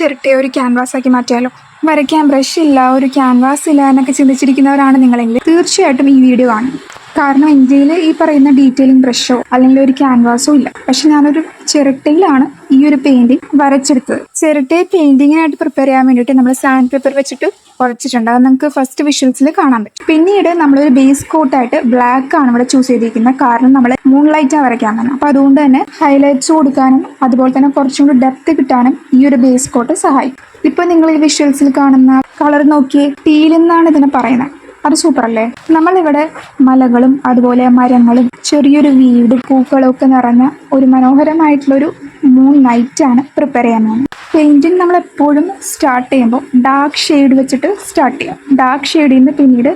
ചിരട്ടയെ ഒരു ക്യാൻവാസ് ആക്കി മാറ്റിയാലോ? വരയ്ക്കാൻ ബ്രഷ് ഇല്ല, ഒരു ക്യാൻവാസ് ഇല്ല എന്നൊക്കെ ചിന്തിച്ചിരിക്കുന്നവരാണ് നിങ്ങളെങ്കിൽ തീർച്ചയായിട്ടും ഈ വീഡിയോ കാണും. കാരണം ഇന്ത്യയിൽ ഈ പറയുന്ന ഡീറ്റെയിലിംഗ് ബ്രഷോ അല്ലെങ്കിൽ ഒരു ക്യാൻവാസോ ഇല്ല. പക്ഷെ ഞാനൊരു ചിരട്ടയിലാണ് ഈ ഒരു പെയിന്റിങ് വരച്ചെടുത്തത്. ചിരട്ടയെ പെയിന്റിങ്ങിനായിട്ട് പ്രിപ്പയർ ചെയ്യാൻ വേണ്ടിയിട്ട് നമ്മൾ സാൻഡ് പേപ്പർ വെച്ചിട്ട് ഉറച്ചിട്ടുണ്ട്. അത് നമുക്ക് ഫസ്റ്റ് വിഷ്വൽസിൽ കാണാൻ പറ്റും. പിന്നീട് നമ്മളൊരു ബേസ് കോട്ടായിട്ട് ബ്ലാക്ക് ആണ് ഇവിടെ ചൂസ് ചെയ്തിരിക്കുന്നത്. കാരണം നമ്മൾ മൂൺ ലൈറ്റാണ് വരയ്ക്കാൻ തന്നെ. അപ്പോൾ അതുകൊണ്ട് തന്നെ ഹൈലൈറ്റ്സ് കൊടുക്കാനും അതുപോലെ തന്നെ കുറച്ചും കൂടി ഡെപ്ത് കിട്ടാനും ഈ ഒരു ബേസ് കോട്ട് സഹായിക്കും. ഇപ്പൊ നിങ്ങൾ ഈ വിഷ്വൽസിൽ കാണുന്ന കളർ നോക്കിയേ, ടീൽ എന്നാണ് ഇതിനെ പറയുന്നത്. അത് സൂപ്പർ അല്ലേ? നമ്മളിവിടെ മലകളും അതുപോലെ മരങ്ങളും ചെറിയൊരു വീടും പൂക്കളും ഒക്കെ നിറഞ്ഞ ഒരു മനോഹരമായിട്ടുള്ളൊരു മൂൺ നൈറ്റ് ആണ് പ്രിപ്പയർ ചെയ്യാൻ പോകുന്നത്. പെയിന്റിങ് നമ്മൾ എപ്പോഴും സ്റ്റാർട്ട് ചെയ്യുമ്പോൾ ഡാർക്ക് ഷെയ്ഡ് വെച്ചിട്ട് സ്റ്റാർട്ട് ചെയ്യാം. ഡാർക്ക് ഷെയ്ഡിൽ നിന്ന് പിന്നീട്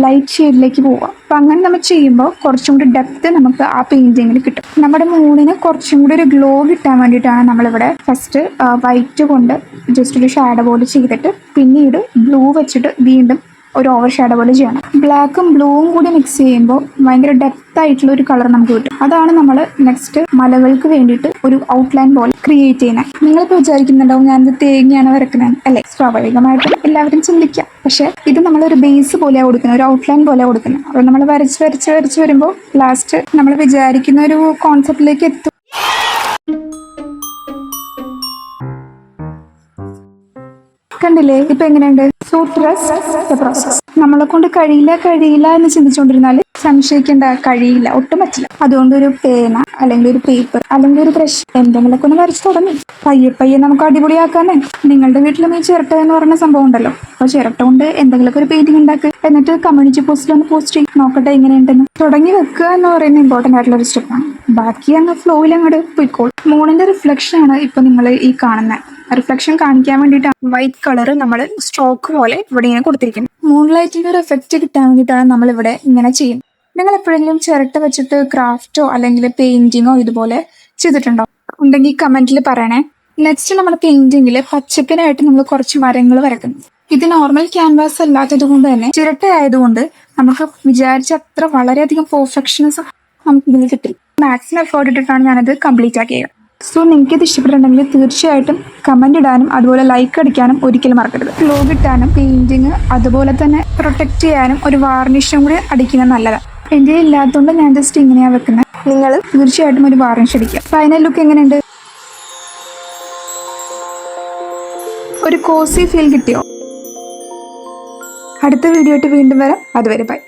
ലൈറ്റ് ഷെയ്ഡിലേക്ക് പോവാം. അപ്പം അങ്ങനെ നമ്മൾ ചെയ്യുമ്പോൾ കുറച്ചും കൂടി ഡെപ്ത് നമുക്ക് ആ പെയിന്റിങ്ങിൽ കിട്ടും. നമ്മുടെ മൂണിന് കുറച്ചും കൂടി ഒരു ഗ്ലോ കിട്ടാൻ വേണ്ടിയിട്ടാണ് നമ്മളിവിടെ ഫസ്റ്റ് വൈറ്റ് കൊണ്ട് ജസ്റ്റ് ഒരു ഷാഡോ പോലെ ചെയ്തിട്ട് പിന്നീട് ബ്ലൂ വെച്ചിട്ട് വീണ്ടും ഒരു ഓവർ ഷാഡോ പോലെ ചെയ്യണം. ബ്ലാക്കും ബ്ലൂവും കൂടി മിക്സ് ചെയ്യുമ്പോൾ ഭയങ്കര ഡെപ്ത് ആയിട്ടുള്ള ഒരു കളർ നമുക്ക് കിട്ടും. അതാണ് നമ്മൾ നെക്സ്റ്റ് മലകൾക്ക് വേണ്ടിയിട്ട് ഒരു ഔട്ട്ലൈൻ പോലെ ക്രിയേറ്റ് ചെയ്യുന്നത്. നിങ്ങളിപ്പോൾ വിചാരിക്കുന്നുണ്ടാവും ഞാനിത് തേങ്ങയാണ് വരക്കുന്നത് അല്ലേ? സ്വാഭാവികമായിട്ടും എല്ലാവരും ചിന്തിക്കാം. പക്ഷെ ഇത് നമ്മളൊരു ബേസ് പോലെയാണ് കൊടുക്കുന്നത്, ഒരു ഔട്ട്ലൈൻ പോലെ കൊടുക്കുന്നത്. അപ്പോൾ നമ്മൾ വരച്ച് വരുമ്പോൾ ലാസ്റ്റ് നമ്മൾ വിചാരിക്കുന്ന ഒരു കോൺസെപ്റ്റിലേക്ക് എത്തും. കണ്ടില്ലേ ഇപ്പൊ എങ്ങനെയുണ്ട്? പ്രോസസ് നമ്മളെ കൊണ്ട് കഴിയില്ല എന്ന് ചിന്തിച്ചുകൊണ്ടിരുന്നാൽ സംശയിക്കേണ്ട, കഴിയില്ല, ഒട്ടും പറ്റില്ല. അതുകൊണ്ട് ഒരു പേന അല്ലെങ്കിൽ ഒരു പേപ്പർ അല്ലെങ്കിൽ ഒരു ബ്രഷ് എന്തെങ്കിലുമൊക്കെ ഒന്ന് വരച്ച് തുടങ്ങി പയ്യെ നമുക്ക് അടിപൊളിയാക്കാനേ. നിങ്ങളുടെ വീട്ടിലും ഈ ചിരട്ട എന്ന് പറയുന്ന സംഭവം ഉണ്ടല്ലോ. അപ്പോൾ ചിരട്ട കൊണ്ട് എന്തെങ്കിലുമൊക്കെ ഒരു പെയിന്റിംഗ് ഉണ്ടാക്കുക, എന്നിട്ട് കമ്മ്യൂണിറ്റി പോസ്റ്റിൽ ഒന്ന് പോസ്റ്റ് ചെയ്യും, നോക്കട്ടെ എങ്ങനെയുണ്ടെന്ന്. തുടങ്ങി വെക്കുക എന്ന് പറയുന്നത് ഇമ്പോർട്ടൻ്റ് ആയിട്ടുള്ള ഒരു സ്റ്റെപ്പാണ്. ബാക്കി അങ്ങ് ഫ്ലോയിൽ അങ്ങോട്ട് പോയിക്കോളും. മൂണിന്റെ റിഫ്ലക്ഷൻ ആണ് ഇപ്പൊ നിങ്ങൾ ഈ കാണുന്നത്. റിഫ്ലക്ഷൻ കാണിക്കാൻ വേണ്ടിയിട്ടാണ് വൈറ്റ് കളർ നമ്മൾ സ്ട്രോക്ക് പോലെ ഇവിടെ ഇങ്ങനെ കൊടുത്തിരിക്കുന്നത്. മൂൺ ലൈറ്റിന്റെ ഒരു എഫക്റ്റ് കിട്ടാൻ വേണ്ടിയിട്ടാണ് നമ്മളിവിടെ ഇങ്ങനെ ചെയ്യുന്നത്. നിങ്ങൾ എപ്പോഴെങ്കിലും ചിരട്ട വെച്ചിട്ട് ക്രാഫ്റ്റോ അല്ലെങ്കിൽ പെയിന്റിങ്ങോ ഇതുപോലെ ചെയ്തിട്ടുണ്ടോ? ഉണ്ടെങ്കിൽ കമന്റിൽ പറയണേ. നെക്സ്റ്റ് നമ്മുടെ പെയിന്റിങ്ങിൽ പച്ചപ്പിനായിട്ട് നമ്മൾ കുറച്ച് മരങ്ങൾ വരക്കുന്നു. ഇത് നോർമൽ ക്യാൻവാസ് അല്ലാത്തത് കൊണ്ട് തന്നെ ചിരട്ട ആയതുകൊണ്ട് നമുക്ക് വിചാരിച്ച അത്ര വളരെയധികം പെർഫെക്ഷൻസ് നമുക്ക് ഇതിൽ കിട്ടില്ല. മാക്സിമം എഫേർട്ട് ഇട്ടിട്ടാണ് ഞാനത് കംപ്ലീറ്റ് ആക്കിയത്. സോ നിങ്ങൾക്ക് ഇത് ഇഷ്ടപ്പെട്ടിട്ടുണ്ടെങ്കിൽ തീർച്ചയായിട്ടും കമന്റ് ഇടാനും അതുപോലെ ലൈക്ക് അടിക്കാനും ഒരിക്കലും മറക്കരുത്. ഗ്ലോ കിട്ടാനും പെയിന്റിങ് അതുപോലെ തന്നെ പ്രൊട്ടക്ട് ചെയ്യാനും ഒരു വാർണിഷും കൂടി അടിക്കുന്നത് നല്ലതാണ്. എൻ്റെ ഇല്ലാത്തതുകൊണ്ട് ഞാൻ ജസ്റ്റ് ഇങ്ങനെയാണ് വെക്കുന്നത്. നിങ്ങൾ തീർച്ചയായിട്ടും ഒരു വാർണിഷ് അടിക്കുക. ഫൈനൽ ലുക്ക് എങ്ങനെയുണ്ട്? ഒരു കോസി ഫീൽ കിട്ടിയോ? അടുത്ത വീഡിയോ ആയിട്ട് വീണ്ടും വരാം. അതുവരെ ബൈ.